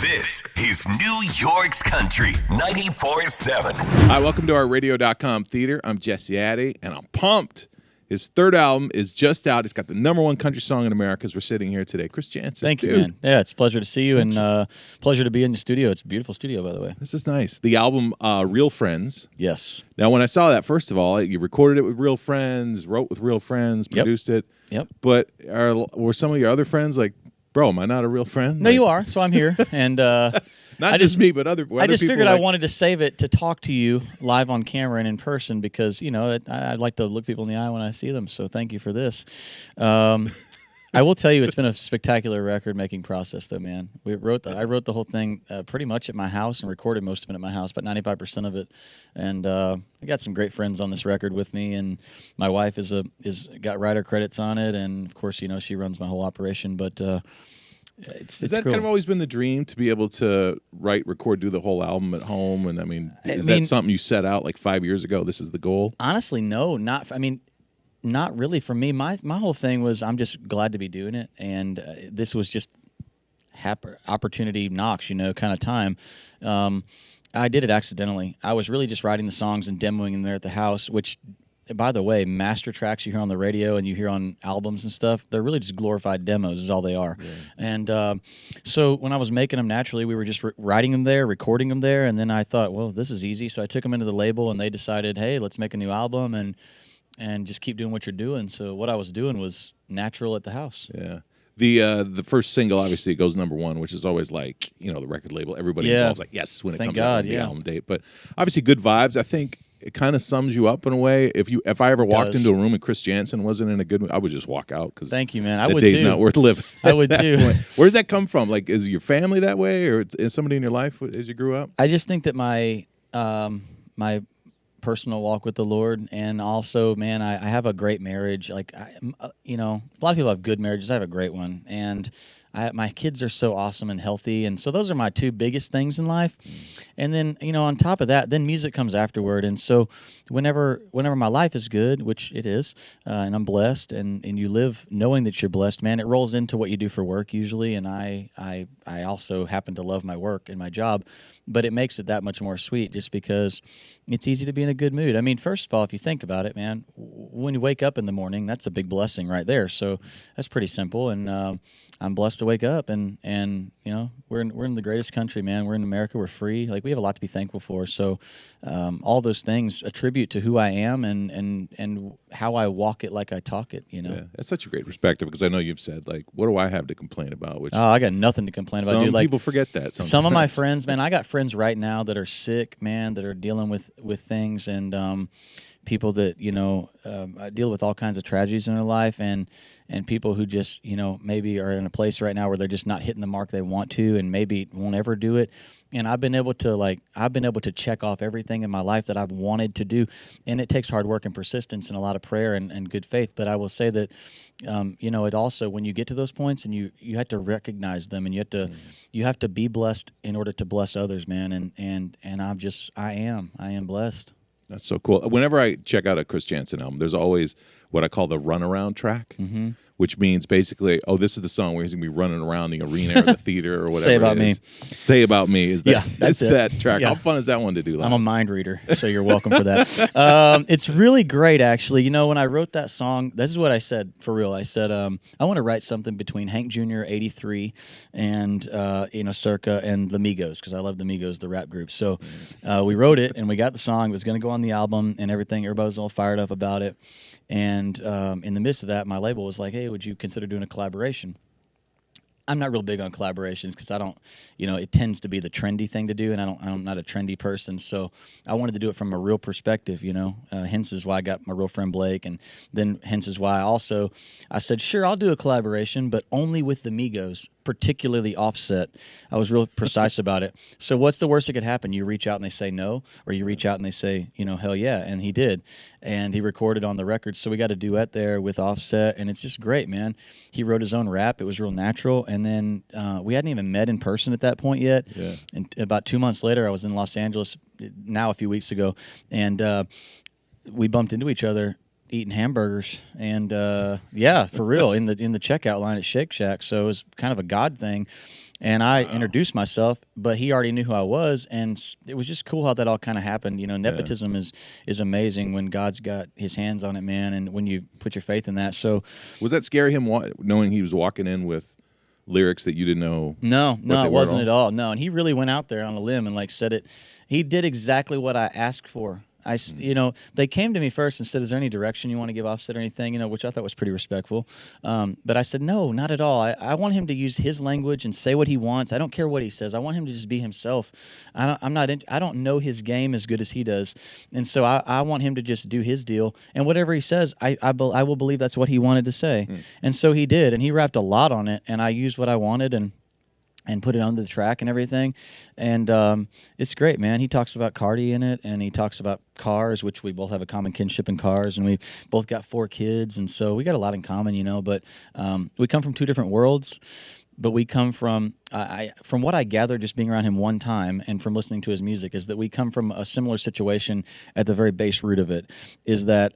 This is New York's Country 94.7. Hi, welcome to our radio.com theater. I'm Jesse Addy, and I'm pumped. His third album is just out. It's got the #1 country song in America as we're sitting here today. Chris Janson. Thank you, man. Yeah, it's a pleasure to see you, and pleasure to be in the studio. It's a beautiful studio, by the way. This is nice. The album, Real Friends. Yes. Now, when I saw that, first of all, you recorded it with real friends, wrote with real friends, produced it. Yep. But were some of your other friends like, bro, am I not a real friend? No, you are. So I'm here, and not just me, but other. I just people figured I wanted to save it to talk to you live on camera and in person because I'd like to look people in the eye when I see them. So thank you for this. I will tell you, it's been a spectacular record-making process, though, man. I wrote the whole thing pretty much at my house and recorded most of it at my house, about 95% of it. And I got some great friends on this record with me, and my wife is got writer credits on it, and of course, she runs my whole operation. But it's that cool. kind of always been the dream to be able to write, record, do the whole album at home? And is that something you set out like 5 years ago? This is the goal? Honestly, no, not really for me. My whole thing was I'm just glad to be doing it, and this was just opportunity knocks, kind of time. I did it accidentally. I was really just writing the songs and demoing them there at the house, which, by the way, master tracks you hear on the radio and you hear on albums and stuff, they're really just glorified demos is all they are. Yeah. And so when I was making them naturally, we were just writing them there, recording them there, and then I thought, well, this is easy. So I took them into the label, and they decided, hey, let's make a new album and just keep doing what you're doing. So what I was doing was natural at the house. Yeah. The first single, obviously, it goes #1, which is always like, the record label. Everybody involved like, yes, when it comes out on the album date. But obviously, Good Vibes, I think it kind of sums you up in a way. If I ever walked into a room and Chris Janson wasn't in a good mood, I would just walk out because thank you, man. I the would day's too. not worth living. I would too. Where does that come from? Like, is your family that way, or is somebody in your life as you grew up? I just think that my my personal walk with the Lord, and also, man, I have a great marriage. Like, a lot of people have good marriages. I have a great one, and my kids are so awesome and healthy, and so those are my two biggest things in life. And then, on top of that, then music comes afterward. And so, whenever my life is good, which it is, and I'm blessed, and you live knowing that you're blessed, man, it rolls into what you do for work usually. And I also happen to love my work and my job. But it makes it that much more sweet just because it's easy to be in a good mood. I mean, first of all, if you think about it, man, when you wake up in the morning, that's a big blessing right there. So that's pretty simple. And I'm blessed to wake up, and we're in the greatest country, man. We're in America. We're free. Like, we have a lot to be thankful for. So all those things attribute to who I am and how I walk it like I talk it, Yeah, that's such a great perspective, because I know you've said, like, what do I have to complain about? Which I got nothing to complain about, dude. Some like, people forget that sometimes. Some of my friends, man, I got friends right now that are sick, man, that are dealing with things, and people that deal with all kinds of tragedies in their life, and people who just maybe are in a place right now where they're just not hitting the mark they want to, and maybe won't ever do it. And I've been able to check off everything in my life that I've wanted to do, and it takes hard work and persistence and a lot of prayer and good faith. But I will say that it also, when you get to those points, and you have to recognize them, and you have to be blessed in order to bless others, man. And I am blessed. That's so cool. Whenever I check out a Chris Janson album, there's always what I call the runaround track, which means basically, this is the song where he's going to be running around the arena or the theater or whatever. Say About Me. Say About Me. Is that, that's that track. Yeah. How fun is that one to do live? I'm a mind reader, so you're welcome for that. It's really great, actually. When I wrote that song, this is what I said, for real. I said, I want to write something between Hank Jr., 83, and, Circa, and the Migos, because I love the Migos, the rap group. So we wrote it, and we got the song. It was going to go on the album and everything. Everybody was all fired up about it. And in the midst of that, my label was like, hey, would you consider doing a collaboration? I'm not real big on collaborations because I don't, it tends to be the trendy thing to do, and I'm not a trendy person. So I wanted to do it from a real perspective, hence is why I got my real friend Blake, and then hence is why I said, sure, I'll do a collaboration, but only with the Migos, particularly Offset. I was real precise about it. So what's the worst that could happen? You reach out and they say no, or you reach out and they say, hell yeah, and he did. And he recorded on the record, so we got a duet there with Offset, and it's just great, man. He wrote his own rap. It was real natural. And then we hadn't even met in person at that point yet. Yeah. And about 2 months later, I was in Los Angeles, now a few weeks ago, and we bumped into each other eating hamburgers, and for real, in the checkout line at Shake Shack. So it was kind of a God thing. And I introduced myself, but he already knew who I was, and it was just cool how that all kind of happened. You know, nepotism is amazing when God's got his hands on it, man, and when you put your faith in that. So, was that scary, him knowing he was walking in with lyrics that you didn't know? No, it wasn't at all. No, and he really went out there on a limb and like said it. He did exactly what I asked for. You know, they came to me first and said, "Is there any direction you want to give Offset or anything?" You know, which I thought was pretty respectful. But I said, "No, not at all. I want him to use his language and say what he wants. I don't care what he says. I want him to just be himself. I don't know his game as good as he does, and so I want him to just do his deal. And whatever he says, I will believe that's what he wanted to say. And so he did, and he rapped a lot on it, and I used what I wanted and put it onto the track and everything. And it's great, man. He talks about Cardi in it, and he talks about cars, which we both have a common kinship in cars, and we both got 4 kids, and so we got a lot in common, you know. But we come from 2 different worlds, but we come from, from what I gathered just being around him one time and from listening to his music, is that we come from a similar situation at the very base root of it, is that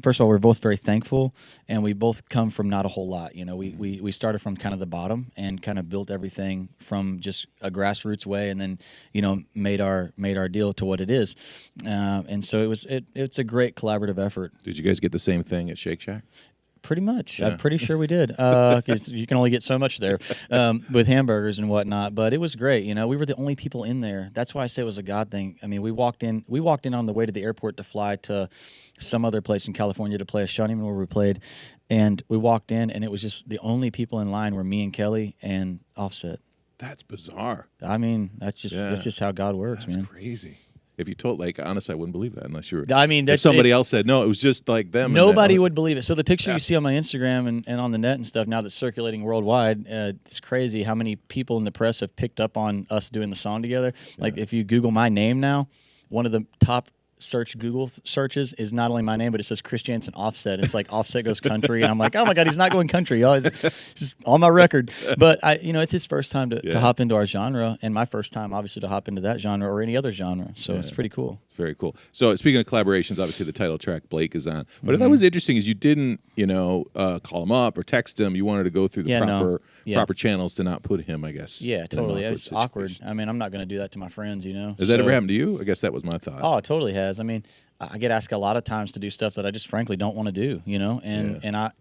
first of all, we're both very thankful, and we both come from not a whole lot. You know, we started from kind of the bottom and kind of built everything from just a grassroots way, and then, you know, made our deal to what it is. And so it's a great collaborative effort. Did you guys get the same thing at Shake Shack? Pretty much. Yeah. I'm pretty sure we did. 'Cause you can only get so much there with hamburgers and whatnot. But it was great. You know, we were the only people in there. That's why I say it was a God thing. I mean, we walked in on the way to the airport to fly to some other place in California to play a show. I don't even know where we played. And we walked in, and it was just the only people in line were me and Kelly and Offset. That's bizarre. I mean, that's just how God works, man. That's crazy. If you told, like, honestly, I wouldn't believe that unless you were. I mean, if somebody else said no, it was just like them. Nobody would believe it. So the picture you see on my Instagram and on the net and stuff now that's circulating worldwide, it's crazy how many people in the press have picked up on us doing the song together. Like, if you Google my name now, one of the top Google searches is not only my name, but it says Chris Janson Offset. It's like Offset goes country, and I'm like, oh my God, he's not going country. Oh, it's just on my record. But it's his first time to hop into our genre, and my first time, obviously, to hop into that genre or any other genre. So it's pretty cool. It's very cool. So speaking of collaborations, obviously the title track Blake is on. What I thought was interesting is you didn't, call him up or text him. You wanted to go through the proper channels to not put him, I guess. Yeah, totally. It's awkward. I mean, I'm not going to do that to my friends, you know. Has that ever happened to you? I guess that was my thought. Oh, it totally has. I mean, I get asked a lot of times to do stuff that I just frankly don't want to do, you know, and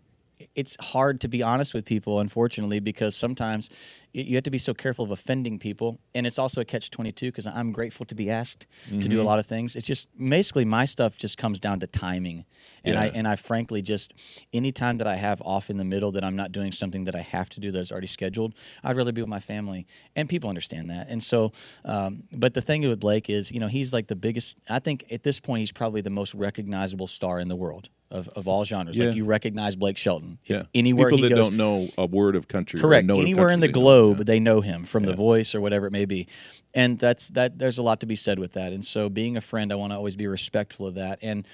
it's hard to be honest with people, unfortunately, because sometimes you have to be so careful of offending people, and it's also a catch-22 because I'm grateful to be asked to do a lot of things. It's just basically my stuff just comes down to timing, and I frankly just anytime that I have off in the middle that I'm not doing something that I have to do that's already scheduled, I'd rather be with my family, and people understand that. And so, but the thing with Blake is, he's like the biggest. I think at this point he's probably the most recognizable star in the world. Of all genres. Like, you recognize Blake Shelton. Yeah. Anywhere people he that goes, don't know a word of country. Correct. Or know anywhere country, in the globe, they know him from The Voice or whatever it may be. And there's a lot to be said with that. And so being a friend, I want to always be respectful of that. And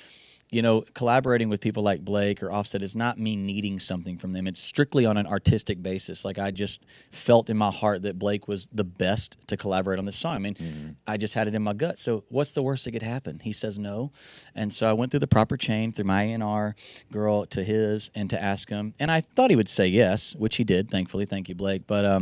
collaborating with people like Blake or Offset is not me needing something from them. It's strictly on an artistic basis. Like, I just felt in my heart that Blake was the best to collaborate on this song. I mean, I just had it in my gut. So what's the worst that could happen? He says no. And so I went through the proper chain, through my A&R girl to his, and to ask him. And I thought he would say yes, which he did, thankfully. Thank you, Blake. But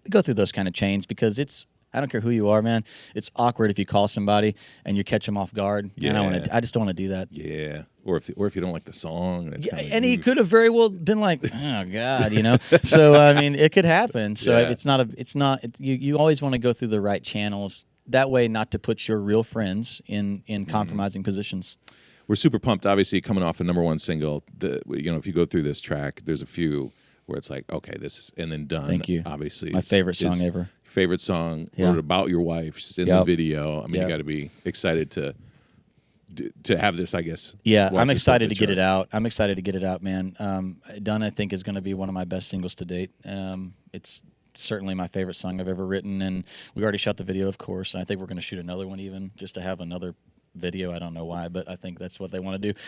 we go through those kind of chains because I don't care who you are, man. It's awkward if you call somebody and you catch them off guard. Yeah. I just don't want to do that. Yeah. Or if you don't like the song. And he could have very well been like, oh God, So I mean, it could happen. So you always want to go through the right channels. That way, not to put your real friends in compromising positions. We're super pumped. Obviously, coming off a #1 single. If you go through this track, there's a few where it's like, okay, this is, and then done. Thank you. Obviously, my favorite song ever. Favorite song, or about your wife. She's in the video. I mean, you got to be excited to have this, I guess. Yeah, I'm excited to get it out. I'm excited to get it out, man. Done, I think, is going to be one of my best singles to date. It's certainly my favorite song I've ever written, and we already shot the video, of course. And I think we're going to shoot another one even, just to have another video. I don't know why, but I think that's what they want to do,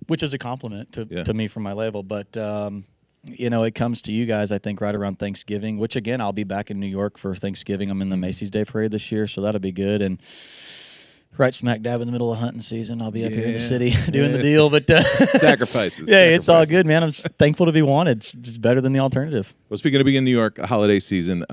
which is a compliment to me from my label. But it comes to you guys, I think, right around Thanksgiving, which, again, I'll be back in New York for Thanksgiving. I'm in the Macy's Day Parade this year, so that'll be good. And right smack dab in the middle of hunting season. I'll be up here in the city doing the deal, but sacrifices. It's all good, man. I'm thankful to be wanted. It's just better than the alternative. Well, speaking of being in New York, holiday season,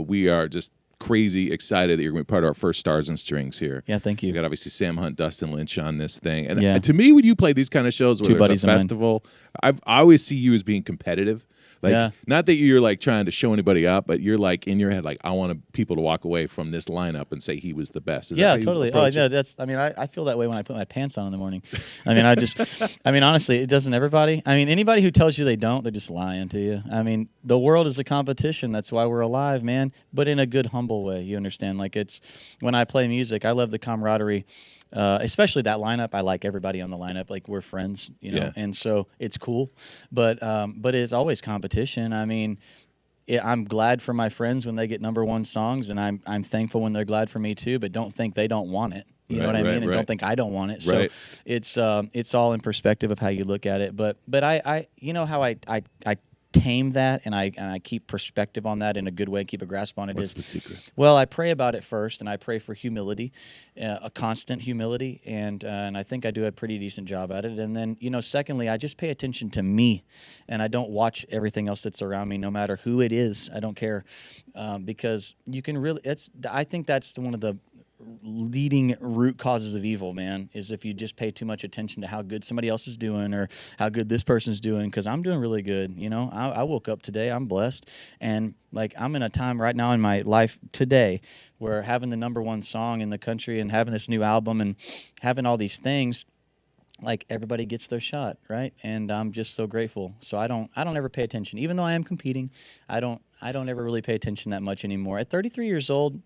we are just crazy excited that you're going to be part of our first Stars and Strings here. Yeah, thank you. We got obviously Sam Hunt, Dustin Lynch on this thing, and to me, when you play these kind of shows where there's a festival, I always see you as being competitive. Like, not that you're like trying to show anybody up, but you're like in your head, like, I want people to walk away from this lineup and say he was the best. Is that totally. Oh, yeah, I feel that way when I put my pants on in the morning. I mean, honestly, it doesn't everybody. I mean, anybody who tells you they don't, they're just lying to you. I mean, the world is a competition. That's why we're alive, man. But in a good, humble way. You understand? Like, it's when I play music, I love the camaraderie. Especially that lineup, I like everybody on the lineup. Like, we're friends, you know, and so it's cool. But it's always competition. I mean, I'm glad for my friends when they get #1 songs, and I'm thankful when they're glad for me too. But don't think they don't want it. You know what I mean? And don't think I don't want it. So it's all in perspective of how you look at it. But I you know how I tame that and I keep perspective on that in a good way, keep a grasp on it. What's the secret? Well, I pray about it first, and I pray for humility, a constant humility, and I think I do a pretty decent job at it. And then, you know, secondly, I just pay attention to me, and I don't watch everything else that's around me, no matter who it is. I don't care, because you can really. I think that's one of the leading root causes of evil, man, is if you just pay too much attention to how good somebody else is doing or how good this person's doing, because I'm doing really good. You know, I woke up today, I'm blessed, and like I'm in a time right now in my life today where having the #1 song in the country and having this new album and having all these things, like everybody gets their shot, right? And I'm just so grateful. So I don't ever pay attention, even though I am competing. I don't ever really pay attention that much anymore. At 33 years old,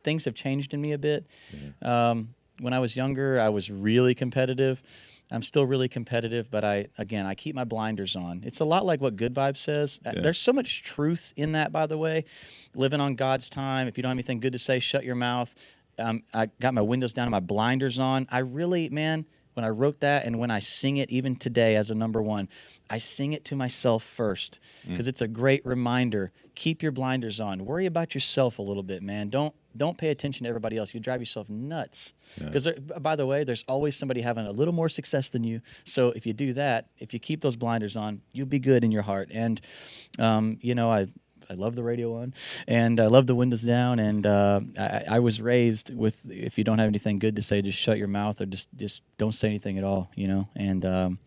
things have changed in me a bit. When I was younger, I was really competitive. I'm still really competitive, but I keep my blinders on. It's a lot like what Good Vibes says. There's so much truth in that, by the way. Living on God's time. If you don't have anything good to say, shut your mouth. I got my windows down and my blinders on. I really, man, when I wrote that and when I sing it even today as a #1, I sing it to myself first because it's a great reminder. Keep your blinders on. Worry about yourself a little bit, man. Don't pay attention to everybody else. You drive yourself nuts. Because, by the way, there's always somebody having a little more success than you. So if you do that, if you keep those blinders on, you'll be good in your heart. And, you know, I love the radio on, and I love the windows down. And I was raised with, if you don't have anything good to say, just shut your mouth or just don't say anything at all, you know. And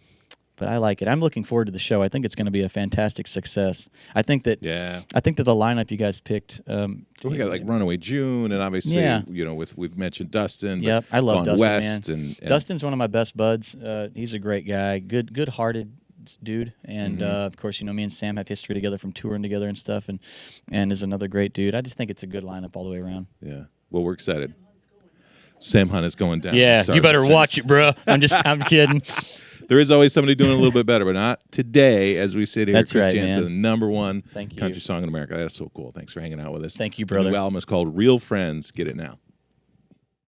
but I like it. I'm looking forward to the show. I think it's going to be a fantastic success. I think that the lineup you guys picked. We got like Runaway June, and obviously, you know, we've mentioned Dustin. Yep, I love Dustin, West, man. And Dustin's one of my best buds. He's a great guy, good-hearted dude, and of course, you know, me and Sam have history together from touring together and stuff, and is another great dude. I just think it's a good lineup all the way around. Yeah. Well, we're excited. Sam Hunt is going down. Yeah, you better watch it, bro. I'm kidding. There is always somebody doing a little bit better, but not today as we sit here. That's Chris right, Janson, man. the #1 Thank you. country song in America. That's so cool. Thanks for hanging out with us. Thank you, brother. The new album is called Real Friends. Get it now.